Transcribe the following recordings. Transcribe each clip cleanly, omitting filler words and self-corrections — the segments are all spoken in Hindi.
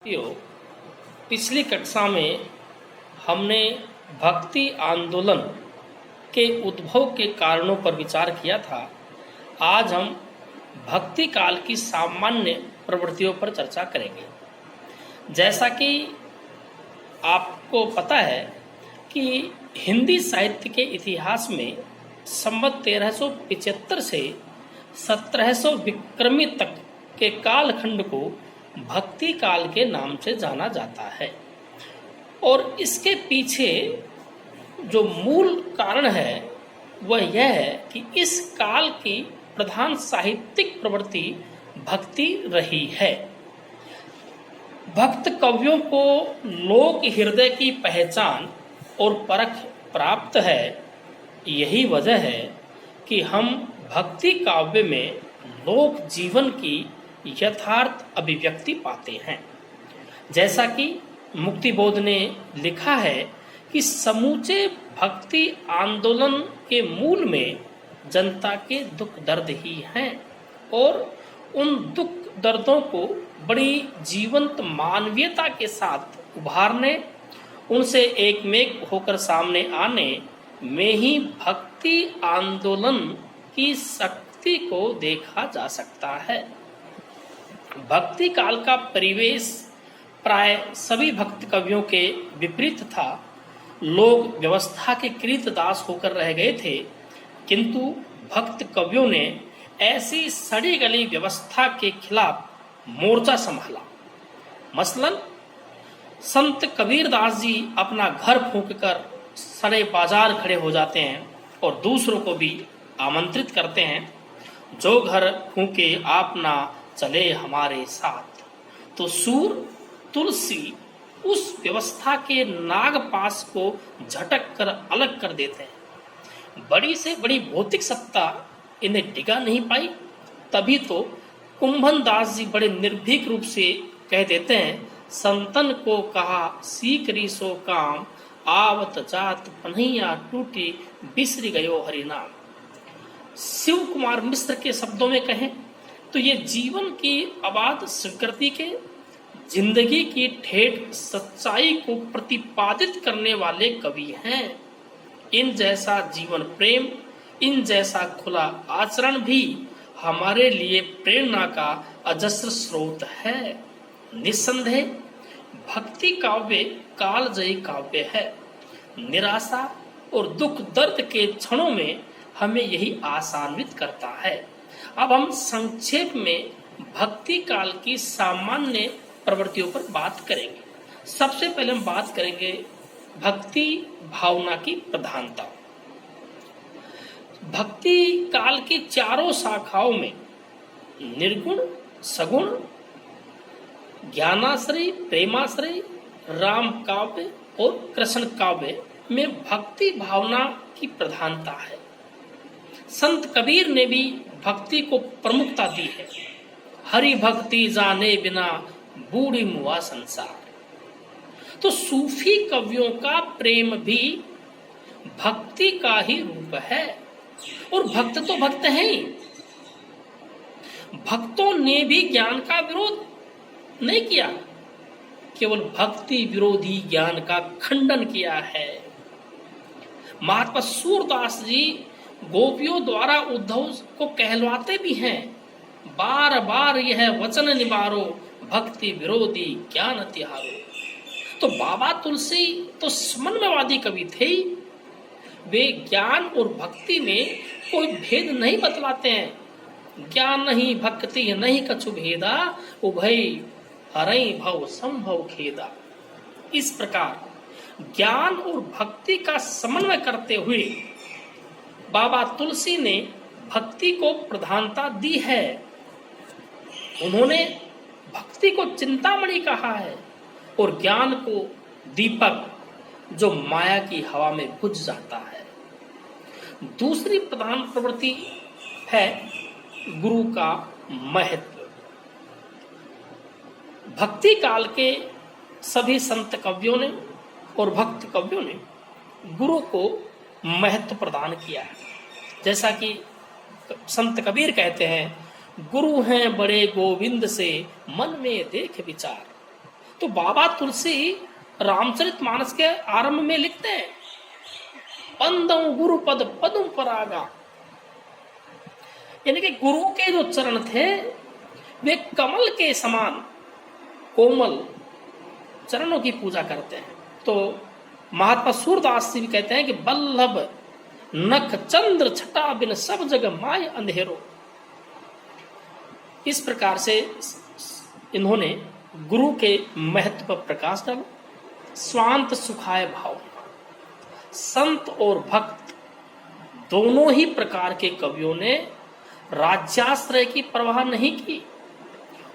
साथियों, पिछली कक्षा में हमने भक्ति आंदोलन के उद्भव के कारणों पर विचार किया था। आज हम भक्ति काल की सामान्य प्रवृत्तियों पर चर्चा करेंगे। जैसा कि आपको पता है कि हिंदी साहित्य के इतिहास में संवत 1375 से 1700 विक्रमी तक के कालखंड को भक्ति काल के नाम से जाना जाता है और इसके पीछे जो मूल कारण है वह यह है कि इस काल की प्रधान साहित्यिक प्रवृत्ति भक्ति रही है। भक्त कवियों को लोक हृदय की पहचान और परख प्राप्त है। यही वजह है कि हम भक्ति काव्य में लोक जीवन की यथार्थ अभिव्यक्ति पाते हैं। जैसा कि मुक्तिबोध ने लिखा है कि समूचे भक्ति आंदोलन के मूल में जनता के दुख दर्द ही हैं और उन दुख दर्दों को बड़ी जीवंत मानवीयता के साथ उभारने, उनसे एकमेक होकर सामने आने में ही भक्ति आंदोलन की शक्ति को देखा जा सकता है। भक्ति काल का परिवेश प्राय सभी भक्त कवियों के विपरीत था। लोग व्यवस्था के कृतदास होकर रह गए थे, किंतु भक्त कवियों ने ऐसी सड़ी गली व्यवस्था के खिलाफ मोर्चा संभाला। मसलन संत कबीरदास जी अपना घर फूंककर सड़े बाजार खड़े हो जाते हैं और दूसरों को भी आमंत्रित करते हैं, जो घर फूंके आप ना चले हमारे साथ। तो सूर तुलसी उस व्यवस्था के नागपाश को झटक कर अलग कर देते हैं। बड़ी से बड़ी भौतिक सत्ता इन्हें टिका नहीं पाई। तभी तो कुंभन दास जी बड़े निर्भीक रूप से कह देते हैं, संतन को कहा सीकरी सो काम, आवत जात पन्हैया टूटी बिसरी गयो हरिनाम। शिव कुमार मिश्र के शब्दों में कहें तो ये जीवन की अबाध स्वीकृति के, जिंदगी की ठेठ सच्चाई को प्रतिपादित करने वाले कवि हैं। इन जैसा जीवन प्रेम, इन जैसा खुला आचरण भी हमारे लिए प्रेरणा का अजस्र स्रोत है। निस्संदेह भक्ति काव्य कालजयी काव्य है। निराशा और दुख दर्द के क्षणों में हमें यही आशान्वित करता है। अब हम संक्षेप में भक्ति काल की सामान्य प्रवृत्तियों पर बात करेंगे। सबसे पहले हम बात करेंगे भक्ति भावना की प्रधानता। भक्ति काल की चारों शाखाओं में निर्गुण, सगुण, ज्ञानाश्रय, प्रेमाश्रय, राम काव्य और कृष्ण काव्य में भक्ति भावना की प्रधानता है। संत कबीर ने भी भक्ति को प्रमुखता दी है। हरि भक्ति जाने बिना बूढ़ी मुआ संसार। तो सूफी कवियों का प्रेम भी भक्ति का ही रूप है और भक्त तो भक्त हैं ही। भक्तों ने भी ज्ञान का विरोध नहीं किया, केवल भक्ति विरोधी ज्ञान का खंडन किया है। महात्मा सूरदास जी गोपियों द्वारा उद्धव को कहलवाते भी हैं, बार बार यह वचन निवारो, भक्ति विरोधी ज्ञान तिहारो। तो बाबा तुलसी तो समन्वयवादी कवि थे। वे ज्ञान और भक्ति में कोई भेद नहीं बतलाते हैं। ज्ञान नहीं भक्ति नहीं कछु भेदा, उभय हरई भव संभव खेदा। इस प्रकार ज्ञान और भक्ति का समन्वय करते हुए बाबा तुलसी ने भक्ति को प्रधानता दी है। उन्होंने भक्ति को चिंतामणि कहा है और ज्ञान को दीपक जो माया की हवा में बुझ जाता है। दूसरी प्रधान प्रवृत्ति है गुरु का महत्व। भक्ति काल के सभी संत कवियों ने और भक्त कवियों ने गुरु को महत्व प्रदान किया है। जैसा कि संत कबीर कहते हैं, गुरु हैं बड़े गोविंद से मन में देख विचार, तो बाबा तुलसी रामचरितमानस के आरंभ में लिखते हैं, पंदम गुरुपद पदम परागा, यानी कि गुरु के जो चरण थे वे कमल के समान कोमल चरणों की पूजा करते हैं। तो महात्मा सूरदास जी भी कहते हैं कि बल्लभ नख चंद्र छटा बिन सब जग माय अंधेरो। इस प्रकार से इन्होंने गुरु के महत्व पर प्रकाश डाला। स्वांत सुखाय भाव, संत और भक्त दोनों ही प्रकार के कवियों ने राज्याश्रय की परवाह नहीं की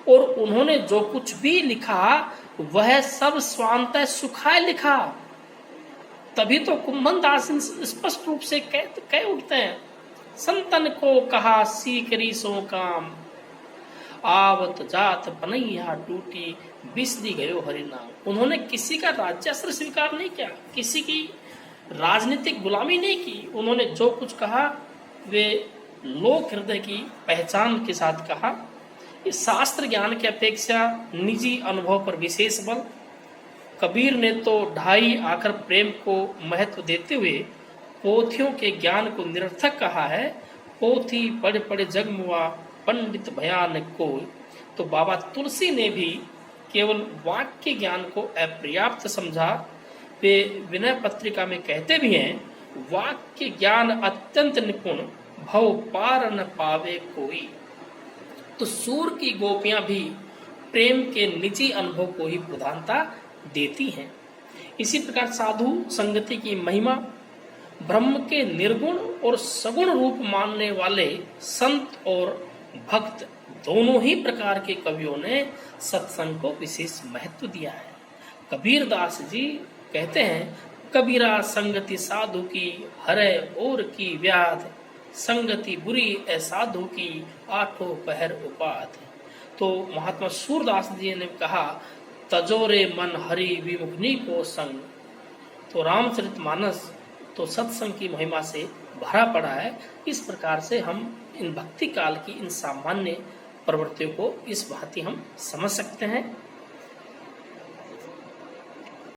और उन्होंने जो कुछ भी लिखा वह सब स्वांत सुखाय लिखा। तभी तो कुंभन दास स्पष्ट रूप से कह उठते हैं, संतन को कहा सीकरी सो काम, आवत जात पनैया टूटी बिसदी गयो हरि नाम। उन्होंने किसी का राज्याश्रय स्वीकार नहीं किया, किसी की राजनीतिक गुलामी नहीं की। उन्होंने जो कुछ कहा वे लोक हृदय की पहचान के साथ कहा। इस शास्त्र ज्ञान की अपेक्षा निजी अनुभव पर विशेष बल। कबीर ने तो ढाई आकर प्रेम को महत्व देते हुए पोथियों के ज्ञान को निरर्थक कहा है। पोथी पढ़ पढ़ जगमुआ पंडित भयान को। तो बाबा तुलसी ने भी केवल वाक्य ज्ञान को अपर्याप्त समझा। वे विनय पत्रिका में कहते भी हैं, वाक्य ज्ञान अत्यंत निपुण भव पार न पावे कोई। तो सूर की गोपियां भी प्रेम के निजी अनुभव को ही प्रधानता देती हैं। इसी प्रकार साधु संगति की महिमा, ब्रह्म के निर्गुण और सगुण रूप मानने वाले संत और भक्त दोनों ही प्रकार के कवियों ने सत्संग को विशेष महत्व दिया है। कबीर दास जी कहते हैं, कबीरा संगति साधु की हरे और की व्याध, संगति बुरी ए साधु की आठों पहर उपाध। तो महात्मा सूरदास जी ने कहा, तजोरे मन हरि विमुखनी को संग। तो रामचरितमानस तो सत्संग की महिमा से भरा पड़ा है। इस प्रकार से हम इन भक्ति काल की इन सामान्य प्रवृत्तियों को इस भांति हम समझ सकते हैं।